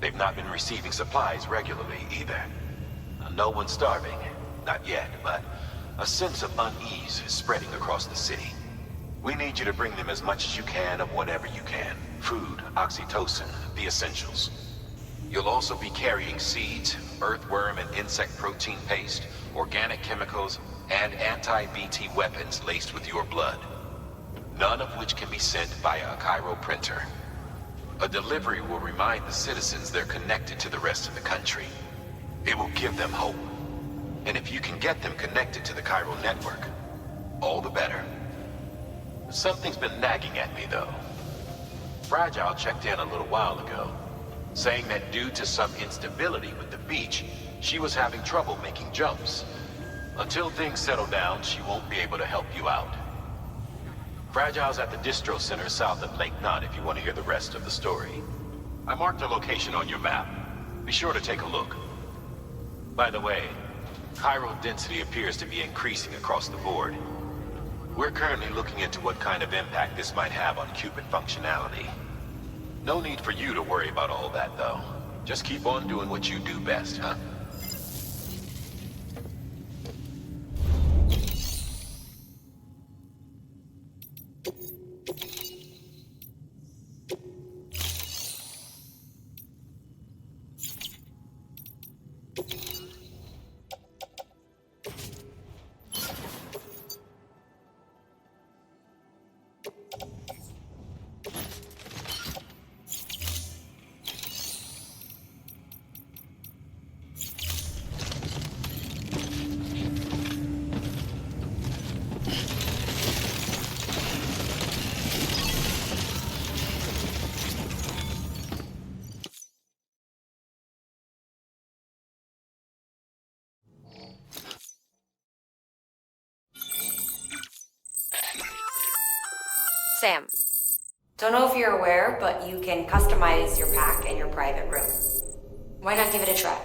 They've not been receiving supplies regularly either. No one's starving, not yet, but a sense of unease is spreading across the city. We need you to bring them as much as you can of whatever you can. Food, oxytocin, the essentials. You'll also be carrying seeds, earthworm and insect protein paste, organic chemicals, and anti-BT weapons laced with your blood. None of which can be sent via a Cairo printer. A delivery will remind the citizens they're connected to the rest of the country. It will give them hope. And if you can get them connected to the Cairo network, all the better. Something's been nagging at me, though. Fragile checked in a little while ago, saying that due to some instability with the beach, she was having trouble making jumps. Until things settle down, she won't be able to help you out. Fragile's at the distro center south of Lake Knot if you want to hear the rest of the story. I marked her location on your map. Be sure to take a look. By the way, chiral density appears to be increasing across the board. We're currently looking into what kind of impact this might have on Cupid functionality. No need for you to worry about all that, though. Just keep on doing what you do best, huh? Sam, don't know if you're aware, but you can customize your pack and your private room. Why not give it a try?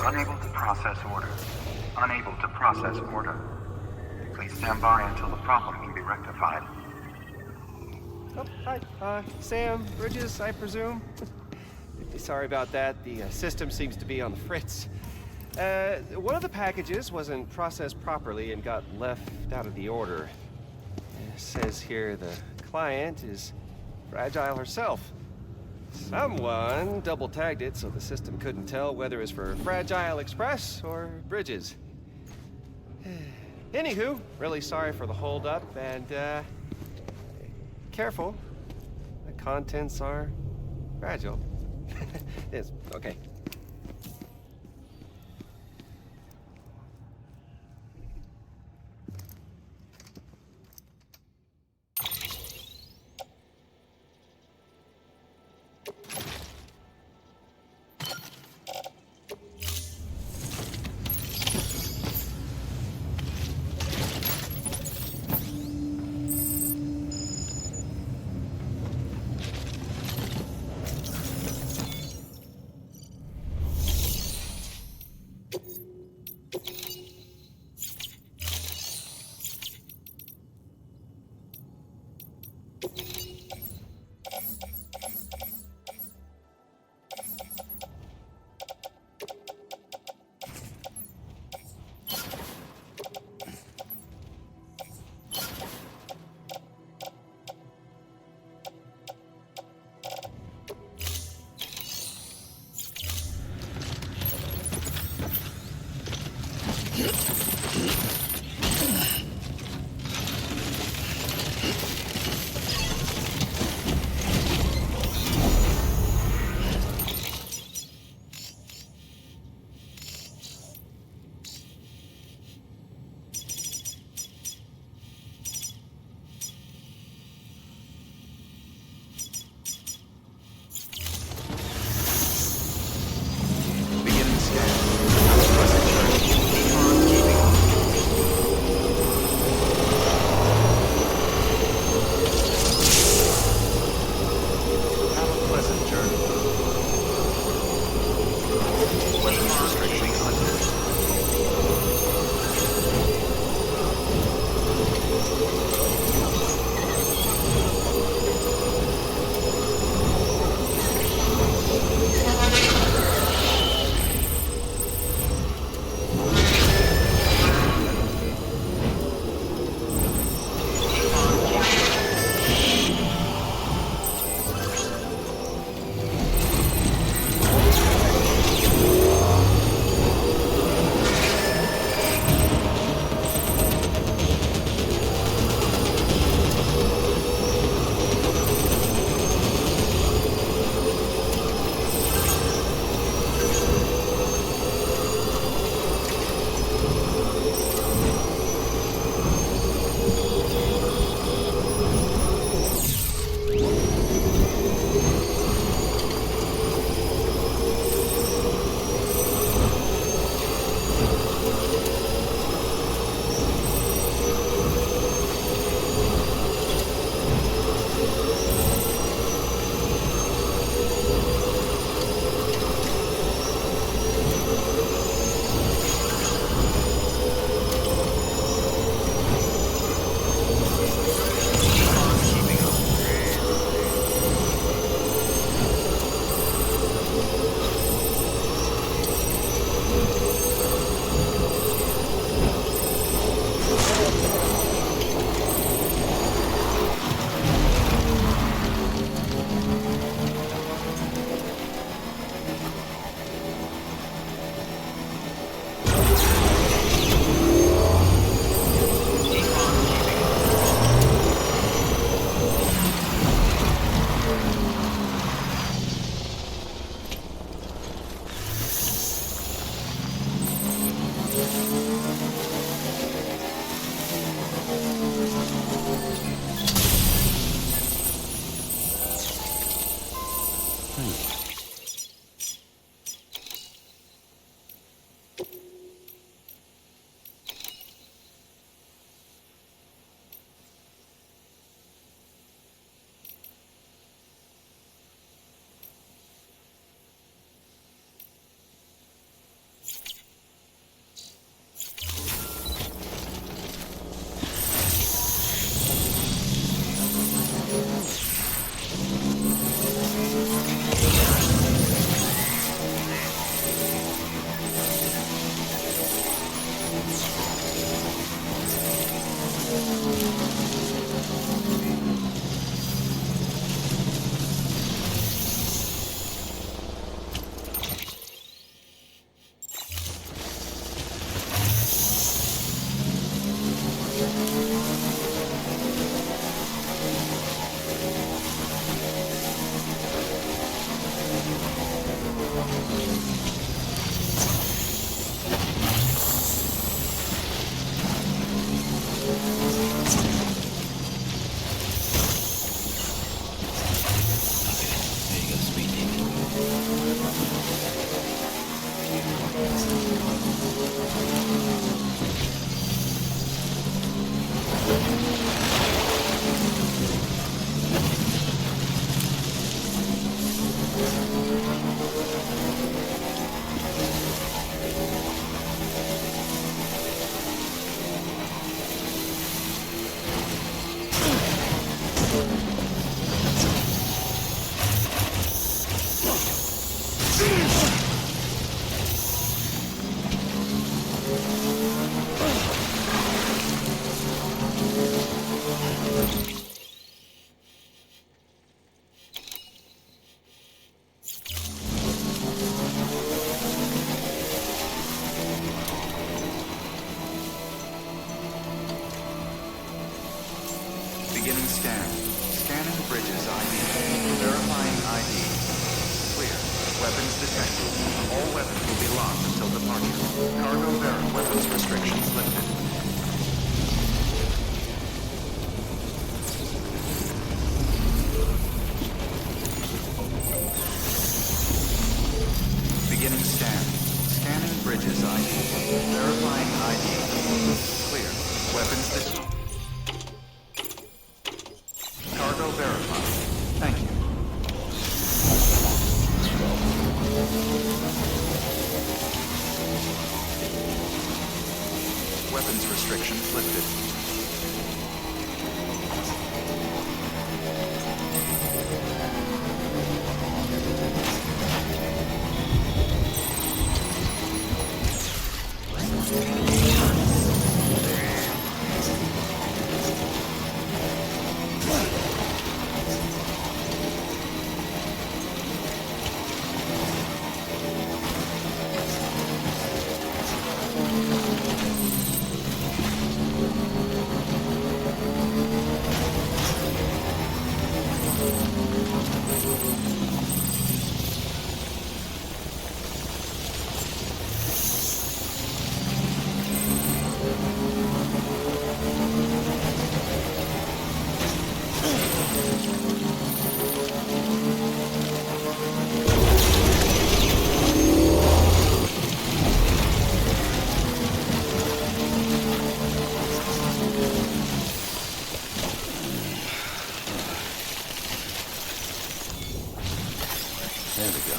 Unable to process order. Unable to process order. Please stand by until the problem can be rectified. Oh, hi. Sam, Bridges, I presume? Sorry about that. The system seems to be on the fritz. One of the packages wasn't processed properly and got left out of the order. It says here the client is fragile herself. Someone double-tagged it so the system couldn't tell whether it was for Fragile Express or Bridges. Anywho, really sorry for the hold-up, and, careful. The contents are fragile. Yes, okay. Beginning scan. Scanning bridges ID. Verifying ID. Clear. Weapons detected. All weapons will be locked until departure. Cargo weapons restrictions lifted. Beginning scan. Scanning bridges ID. Verifying ID. Clear. Weapons detected. Cargo verified. Thank you. Weapons restrictions lifted. There we go.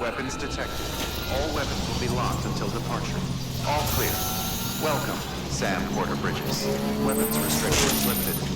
Weapons detected. All weapons will be locked until departure. All clear. Welcome, Sam Porter Bridges. Weapons restrictions lifted.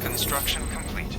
Construction complete.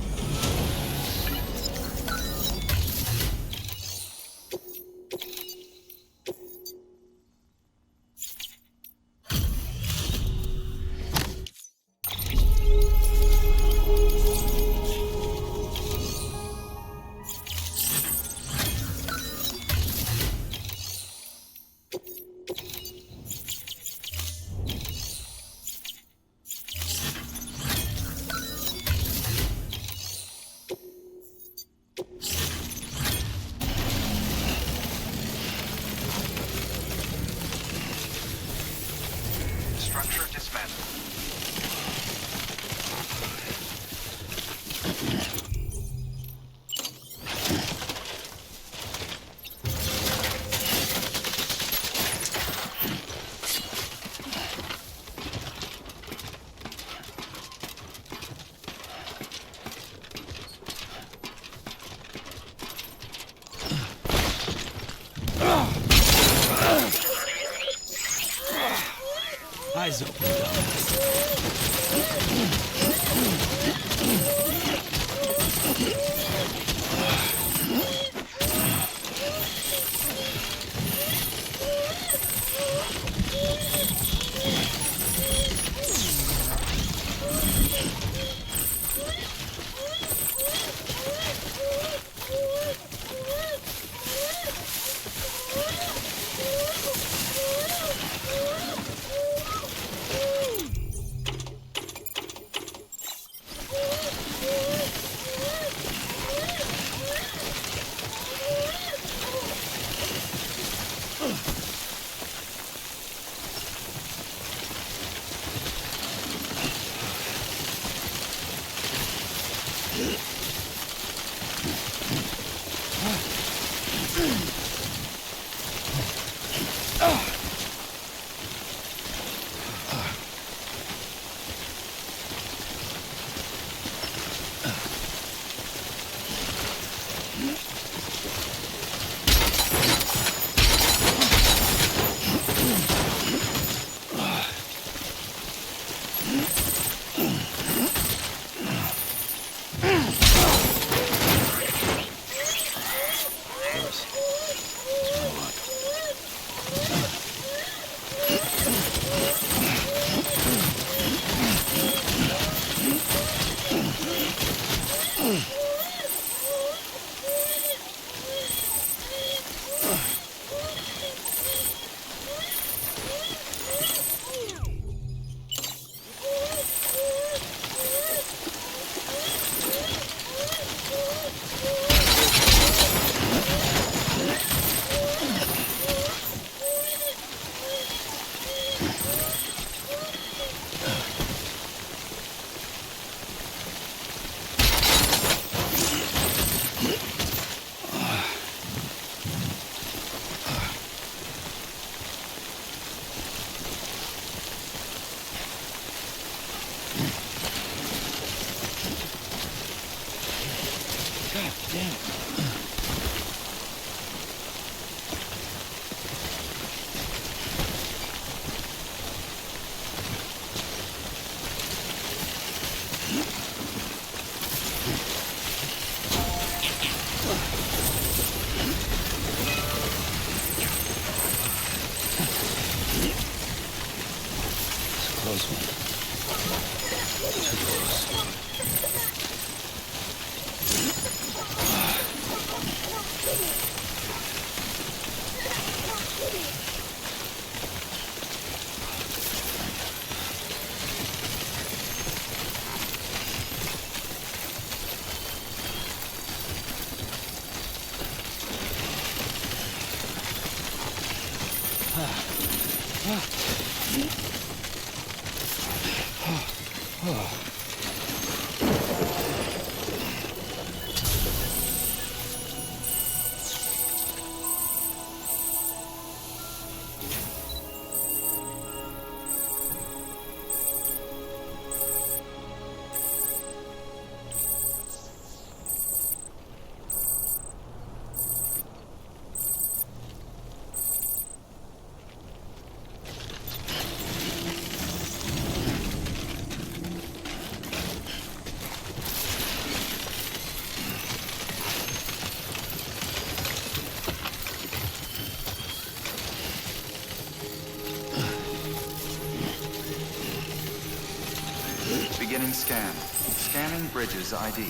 Beginning scan. Scanning bridges ID.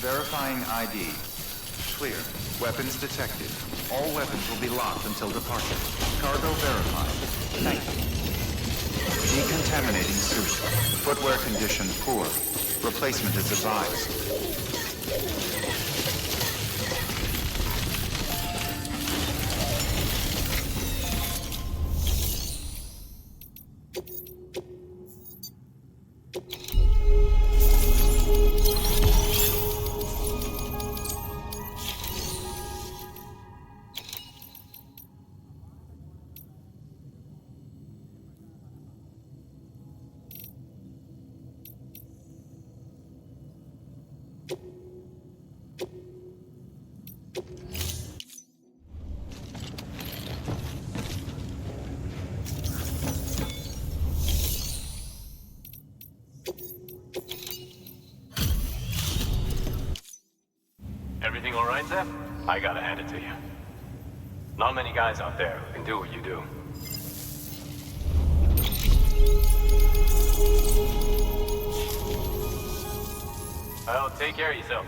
Verifying ID. Clear. Weapons detected. All weapons will be locked until departure. Cargo verified. Thank you. Decontaminating suit. Footwear condition poor. Replacement is advised. Everything all right, Zep? I gotta hand it to you. Not many guys out there who can do what you do. Well, take care of yourself.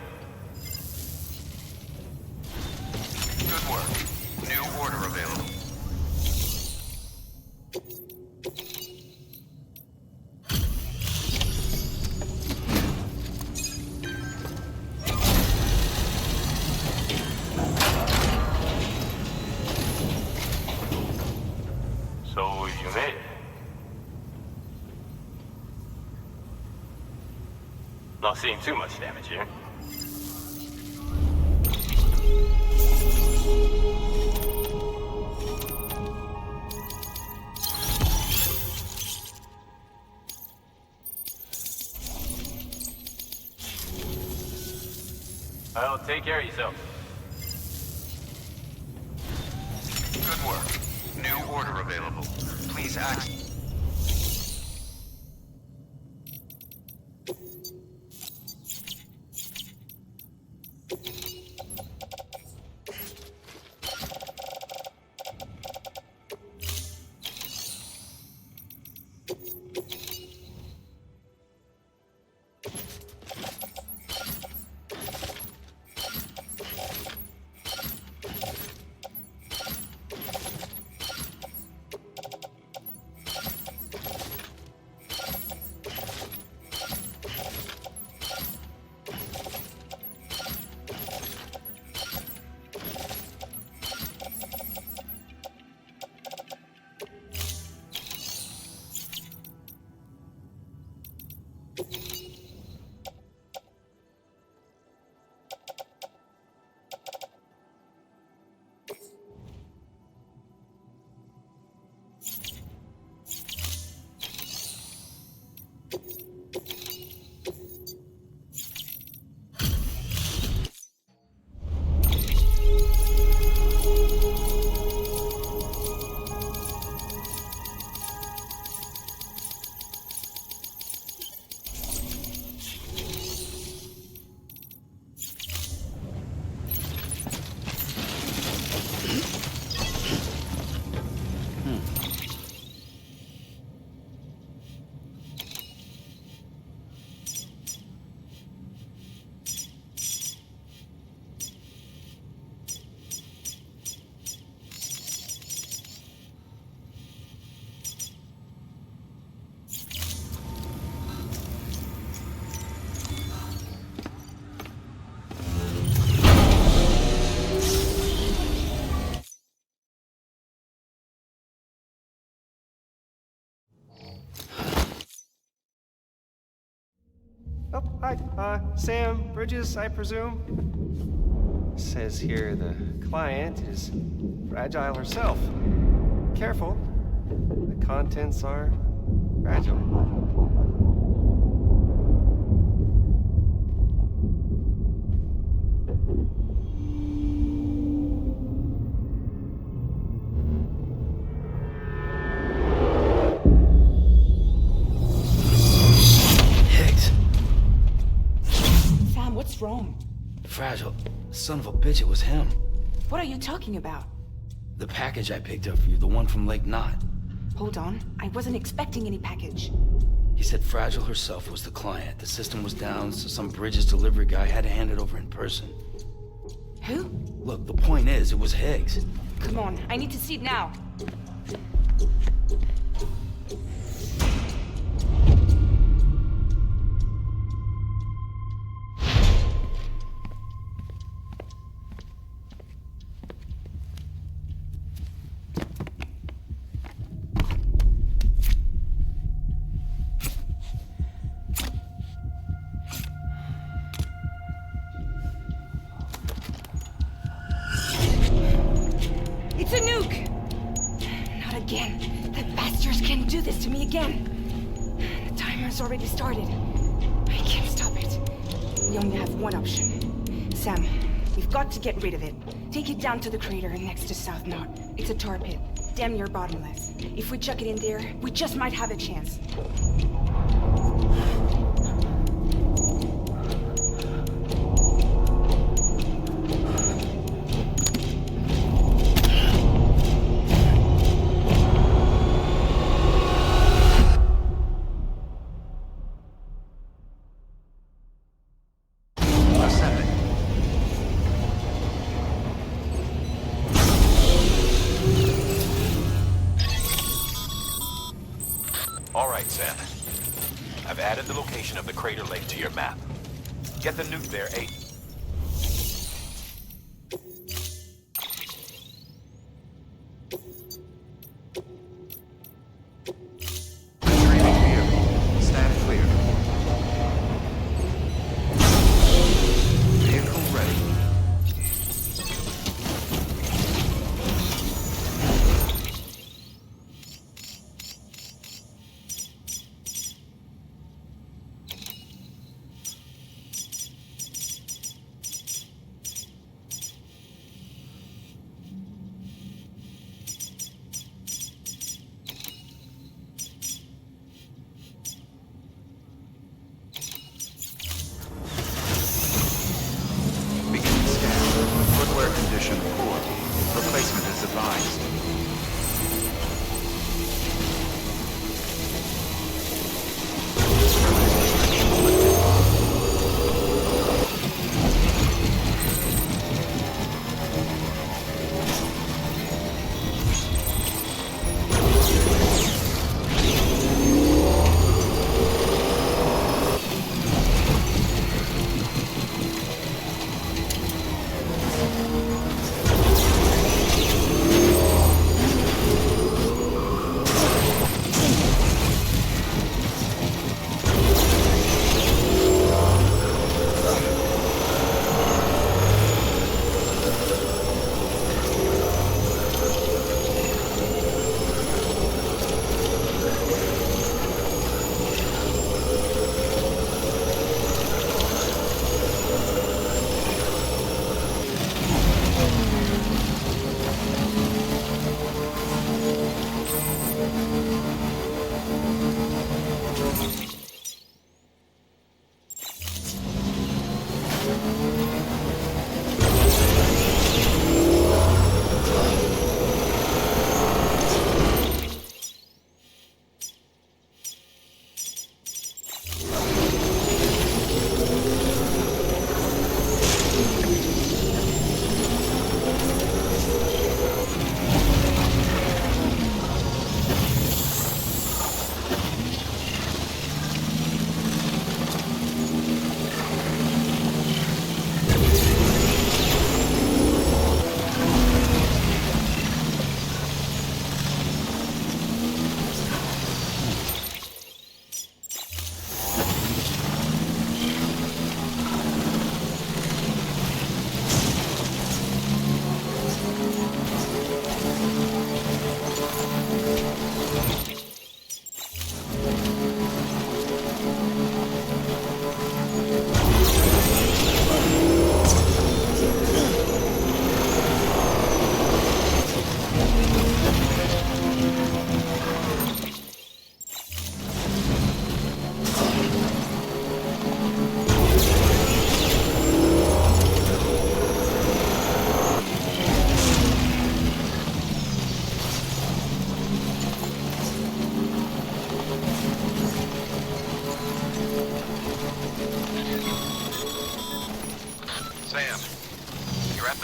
Good work. New order available. So, you made it. Not seeing too much damage here. Well, take care of yourself. Good work. New order available. Please act. Oh, hi. Sam, Bridges, I presume? Says here the client is fragile herself. Careful. The contents are fragile. What's wrong? Fragile. Son of a bitch, it was him. What are you talking about? The package I picked up for you, the one from Lake Knot. Hold on. I wasn't expecting any package. He said Fragile herself was the client. The system was down, so some Bridges delivery guy had to hand it over in person. Who? Look, the point is, it was Higgs. Come on, I need to see it now. It's a nuke! Not again. The bastards can't do this to me again. The timer's already started. I can't stop it. We only have one option. Sam, we've got to get rid of it. Take it down to the crater next to South Knot. It's a tar pit, damn near bottomless. If we chuck it in there, we just might have a chance. All right, Sam. I've added the location of the crater lake to your map. Get the nuke there, 8. Retrieving vehicle. Stand clear. Vehicle ready.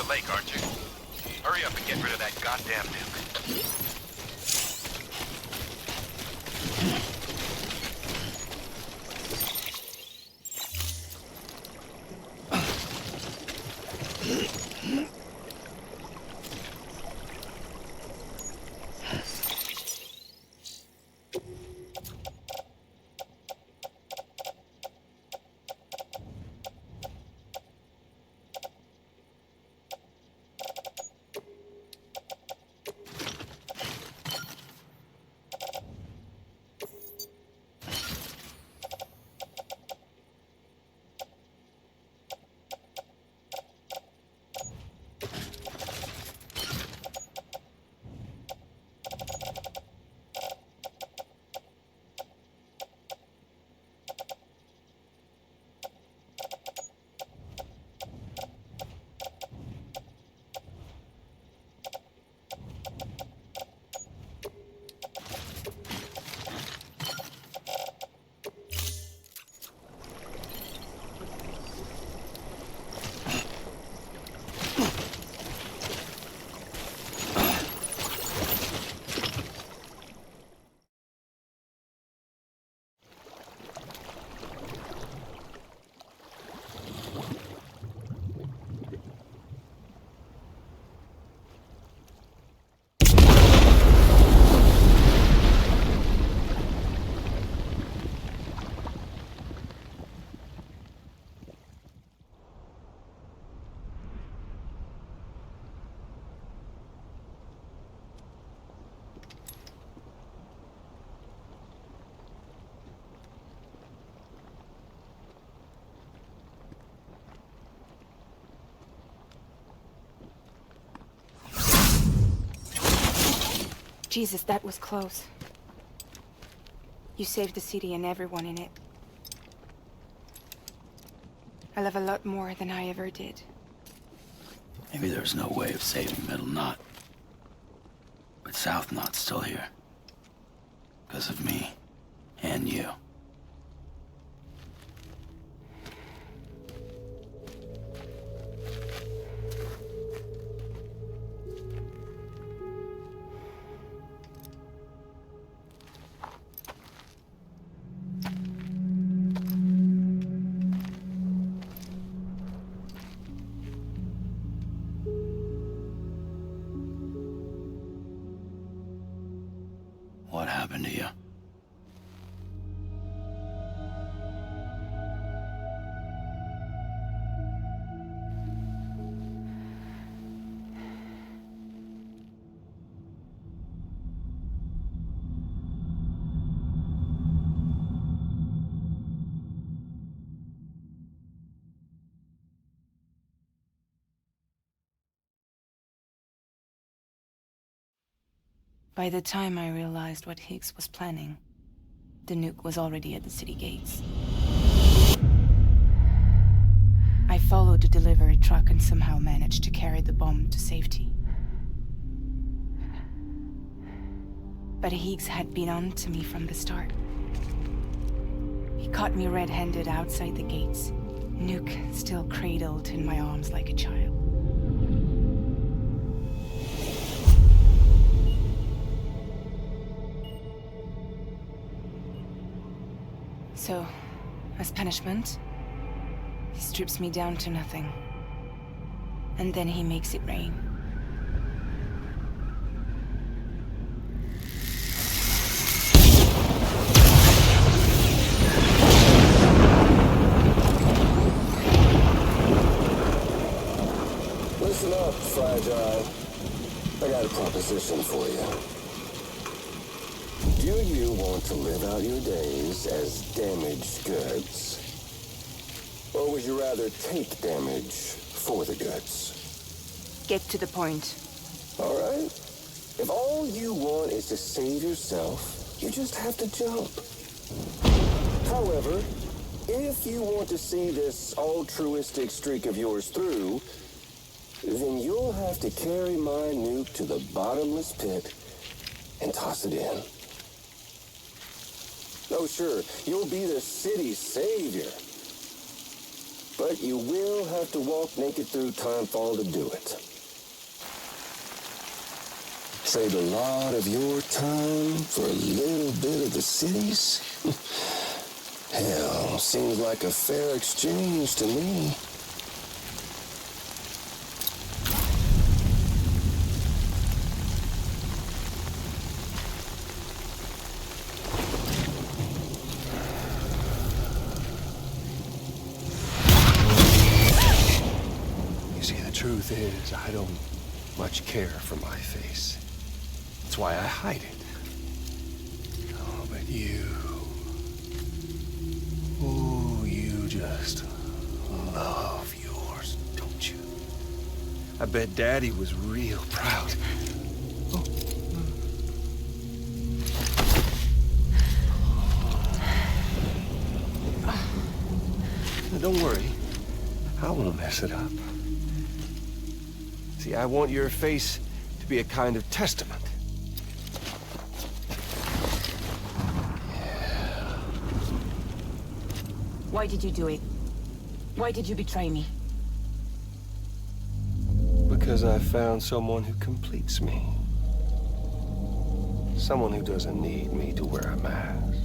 the lake, aren't you? Hurry up and get rid of that goddamn nuke. Jesus, that was close. You saved the city and everyone in it. I love a lot more than I ever did. Maybe there's no way of saving Middle Knot. But South Knot's still here. Because of me. And you. What happened to you? By the time I realized what Higgs was planning, the nuke was already at the city gates. I followed the delivery truck and somehow managed to carry the bomb to safety. But Higgs had been on to me from the start. He caught me red-handed outside the gates, nuke still cradled in my arms like a child. So, as punishment, he strips me down to nothing. And then he makes it rain. Listen up, Fragile. I got a proposition for you. Do you want to live out your days as damaged goods? Or would you rather take damage for the goods? Get to the point. All right. If all you want is to save yourself, you just have to jump. However, if you want to see this altruistic streak of yours through, then you'll have to carry my nuke to the bottomless pit and toss it in. Oh, sure, you'll be the city's savior. But but you will have to walk naked through Timefall to do it. Saved a lot of your time for a little bit of the city's? Hell, seems like a fair exchange to me. Truth is, I don't much care for my face. That's why I hide it. Oh, but you... Oh, you just love yours, don't you? I bet Daddy was real proud. Oh. Now, don't worry. I won't mess it up. See, I want your face to be a kind of testament. Yeah. Why did you do it? Why did you betray me? Because I found someone who completes me. Someone who doesn't need me to wear a mask.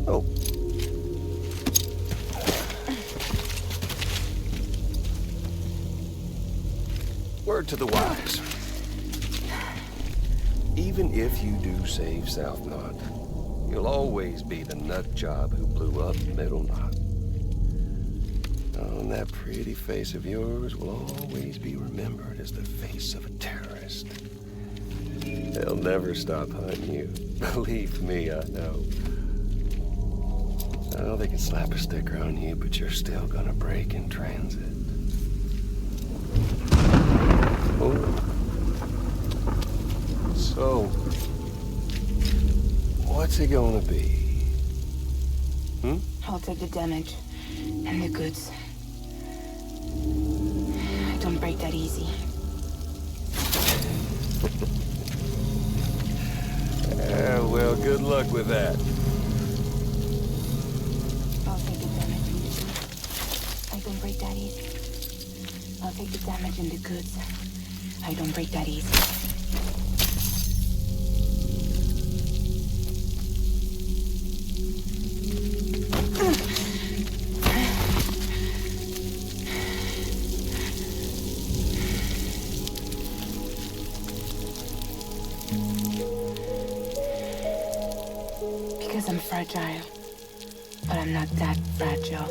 Oh. Word to the wise. Even if you do save South Knot, you'll always be the nut job who blew up Middle Knot. Oh, and that pretty face of yours will always be remembered as the face of a terrorist. They'll never stop hunting you. Believe me, I know. Oh, they can slap a sticker on you, but you're still gonna break in transit. So, what's it gonna be? I'll take the damage and the goods. I don't break that easy. Well, good luck with that. I'll take the damage and the goods. I don't break that easy. I'll take the damage and the goods. I don't break that easy. Because I'm fragile, but I'm not that fragile.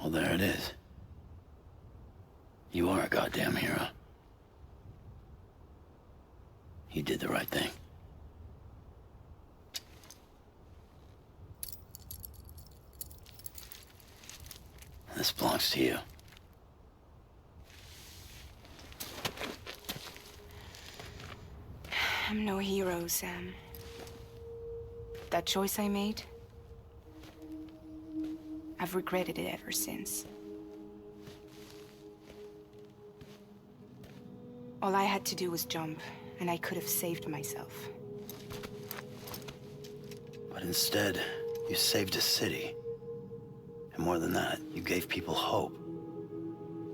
Well, there it is. You are a goddamn hero. You did the right thing. This belongs to you. I'm no hero, Sam. That choice I made, I've regretted it ever since. All I had to do was jump, and I could have saved myself. But instead, You saved a city. And more than that, you gave people hope.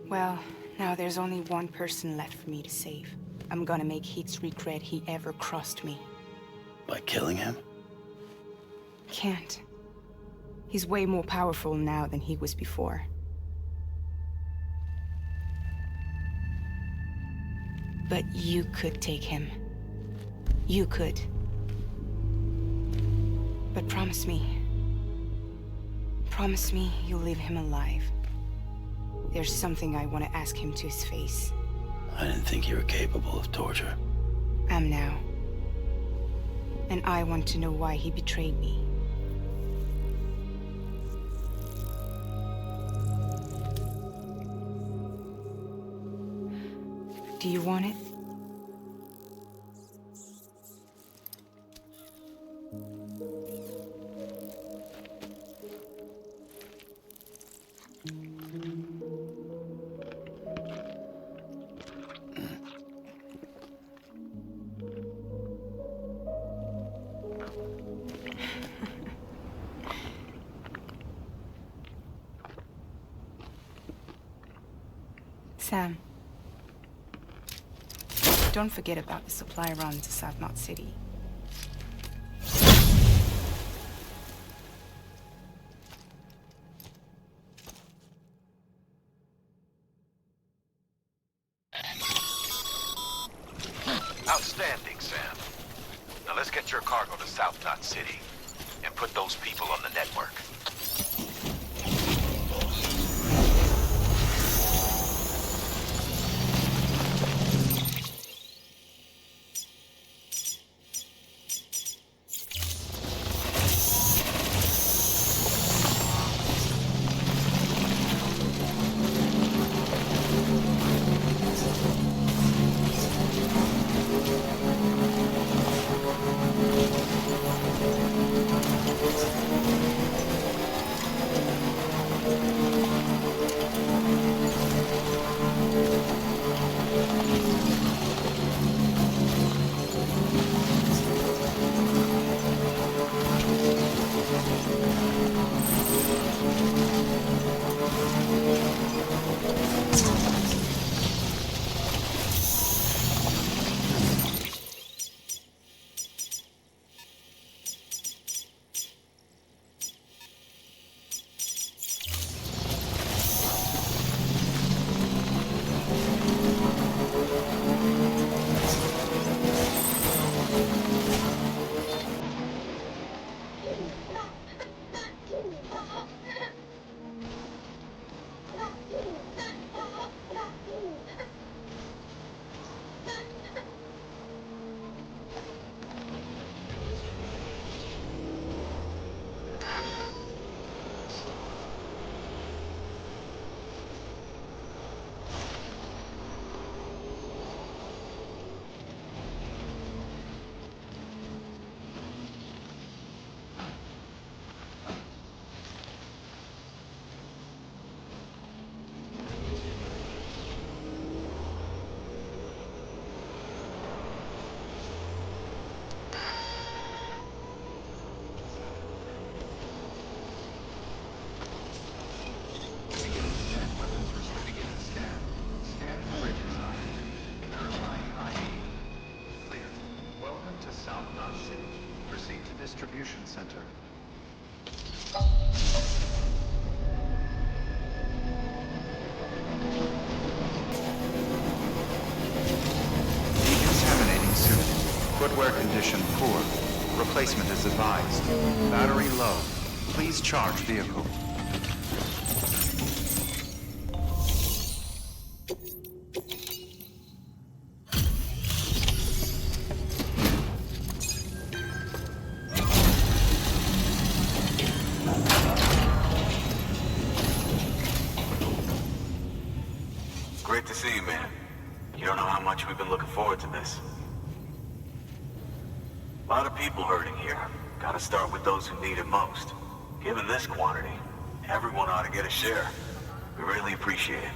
Well, now there's only one person left for me to save. I'm gonna make Heats regret he ever crossed me. By killing him? Can't. He's way more powerful now than he was before. But you could take him. You could. But promise me. Promise me you'll leave him alive. There's something I want to ask him to his face. I didn't think you were capable of torture. Am now. And I want to know why he betrayed me. Do you want it? Sam. Don't forget about the supply run to South Knot City. Outstanding, Sam. Now let's get your cargo to South Knot City and put those people on the network. Distribution center. Decontaminating suit. Footwear condition poor. Replacement is advised. Battery low. Please charge vehicle. Great to see you, man. You don't know how much we've been looking forward to this. A lot of people hurting here. Gotta start with those who need it most. Given this quantity, everyone ought to get a share. We really appreciate it.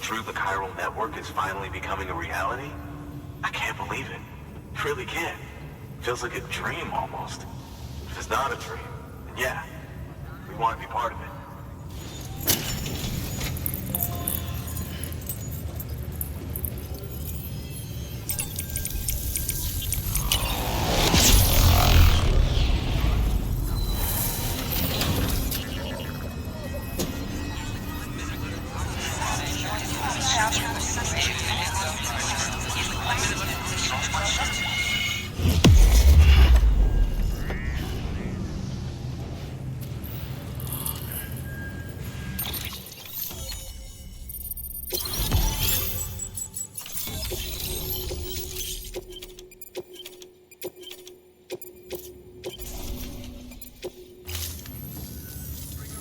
true the chiral network is finally becoming a reality? I can't believe it. Really can't. Feels like a dream almost. If it's not a dream, then yeah, we want to be part of it.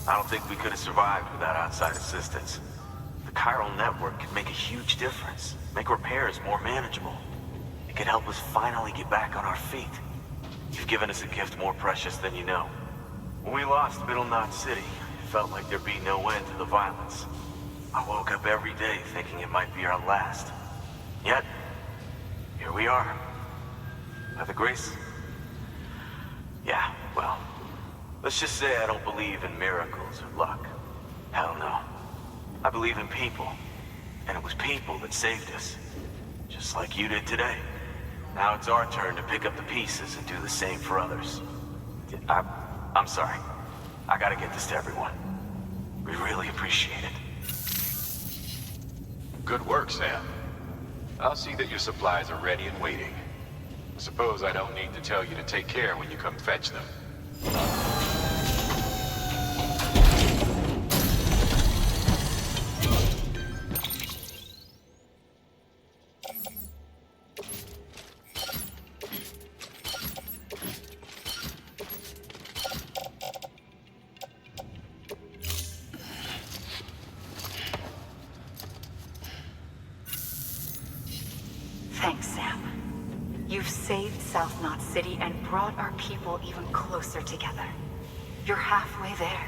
I don't think we could have survived without outside assistance. The chiral network could make a huge difference, make repairs more manageable. It could help us finally get back on our feet. You've given us a gift more precious than you know. When we lost Middle Knot City, it felt like there'd be no end to the violence. I woke up every day thinking it might be our last. Yet, here we are. By the grace... Yeah, well... Let's just say I don't believe in miracles or luck. Hell no. I believe in people. And it was people that saved us. Just like you did today. Now it's our turn to pick up the pieces and do the same for others. I'm sorry. I gotta get this to everyone. We really appreciate it. Good work, Sam. I'll see that your supplies are ready and waiting. Suppose I don't need to tell you to take care when you come fetch them. Thanks, Sam. You've saved South Knot City and brought our people even closer together. You're halfway there.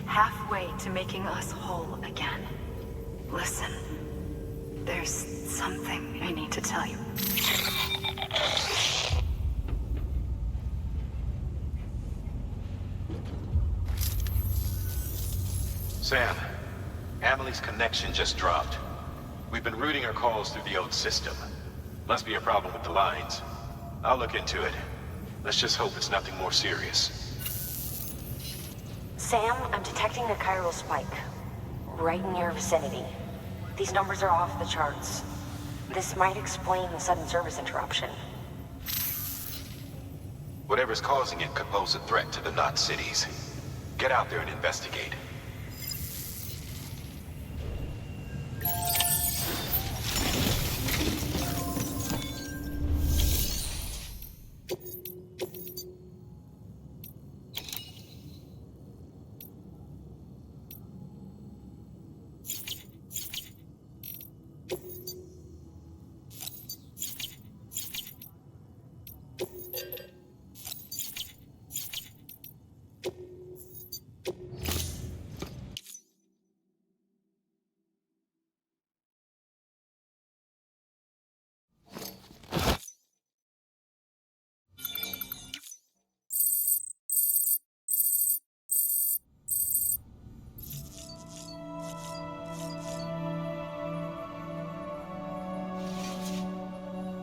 Halfway to making us whole again. Listen, there's something I need to tell you. Sam, Amelie's connection just dropped. We've been routing her calls through the old system. Must be a problem with the lines. I'll look into it. Let's just hope it's nothing more serious. Sam, I'm detecting a chiral spike. Right in your vicinity. These numbers are off the charts. This might explain the sudden service interruption. Whatever's causing it could pose a threat to the Knot cities. Get out there and investigate.